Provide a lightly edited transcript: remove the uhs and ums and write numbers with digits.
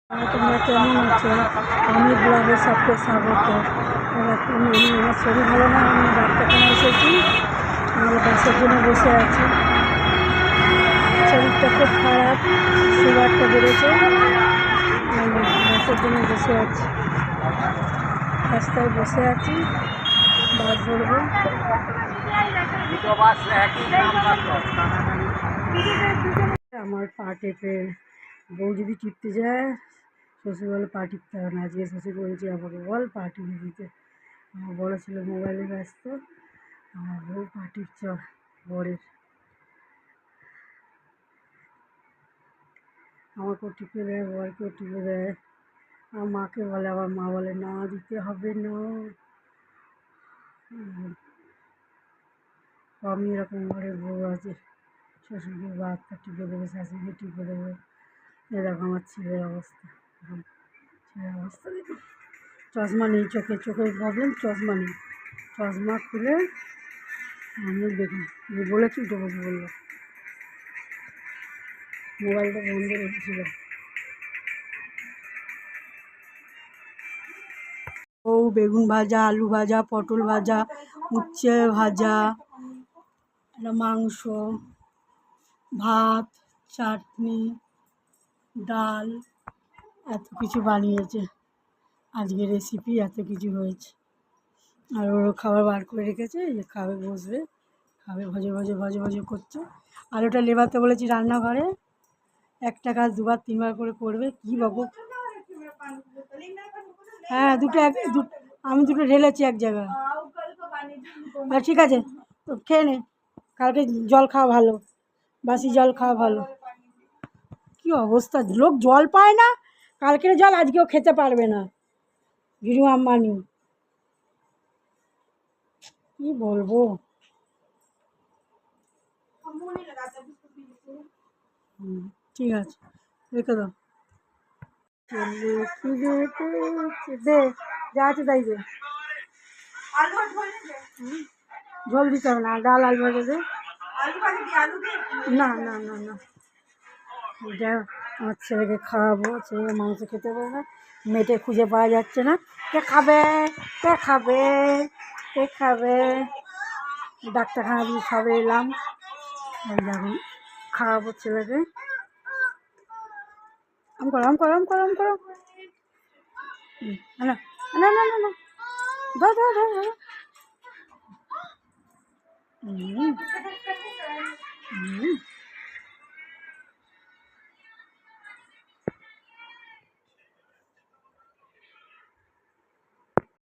তোমরা কেমন আছো? আমি ব্লগে সবকে স্বাগত। এখন আমার শরীর ভালো না, আমি ডাক্তারখানা এসেছি, আমার বাসের জন্য বসে আছি। শরীরটা খুব খারাপ, সুগারটা বেড়েছে, বাসের জন্য বসে আছি, রাস্তায় বসে আছি, বাস ধরবো। আমার পা টেপে বউ যদি টিপতে যায়, শ্বশুর বলে পা টিপতে হবে না। আজকে শ্বশুর বলছে আমাকে বল পা টিপে দিতে। আমার বড় ছিল মোবাইলে ব্যস্ত, আমার বউ পা টিপছ বরের। আমাকেও টিপে দেয়, বরকেও টিপে দেয়। আমার মাকে বলে, আবার মা বলে না দিতে হবে না। আমি এরকম ঘরের বউ আছে, শ্বশুরকে বা হাতটা টিপে দেবে, শাশুড়িকে টিপে দেবে। এরকম আমার ছেলের অবস্থা। ছেলের অবস্থা দেখুন, চশমা নেই চোখে, চোখের প্রবলেম, চশমা নেই। চশমা খুলে আমি দেখুন, বলেছি উঠে বসে বললো, মোবাইলটা বন্ধ রেখেছিল। ও বেগুন ভাজা, আলু ভাজা, পটল ভাজা, উচ্ছে ভাজা, একটা মাংস, ভাত, চাটনি, ডাল, এত কিছু বানিয়েছে। আজকে রেসিপি এত কিছু হয়েছে। আর ওরও খাবার বার করে রেখেছে, যে খাবে, বসবে, খাবে, ভজে ভজে ভজে ভজে করছে। আর ওটা লেবাতে বলেছি রান্নাঘরে, একটা কাজ দুবার তিনবার করে করবে। কী বাবু, হ্যাঁ দুটো আমি দুটো ঢেলেছি এক জায়গায়। হ্যাঁ ঠিক আছে, তো খেয়ে নে, কালকে জল খাওয়া ভালো, বাসি জল খাওয়া ভালো। কী অবস্থা, লোক জল পায় না, কালকের জল আজকেও খেতে পারবে না। ভিরু আম্বানি, কী বলবো। ঠিক আছে, রেখে দাও। দে, যা আছে তাই দে, ঝোল দিতে হবে না, ডাল আলু ভাজা দে। না না না না, যা, আমার ছেলেকে খাওয়াবো, ছেলে মাংস খেতে পারে না, মেটে খুঁজে পাওয়া যাচ্ছে না। কে খাবে, কে খাবে, কে খাবে? ডাক্তারখানা দিয়ে সবে এলাম, দেখুন খাওয়াবো ছেলেকে। আম করো, আম করো, আম করো, আম করো। না না না না না, দাও দাও দাও দাও। হুম হুম,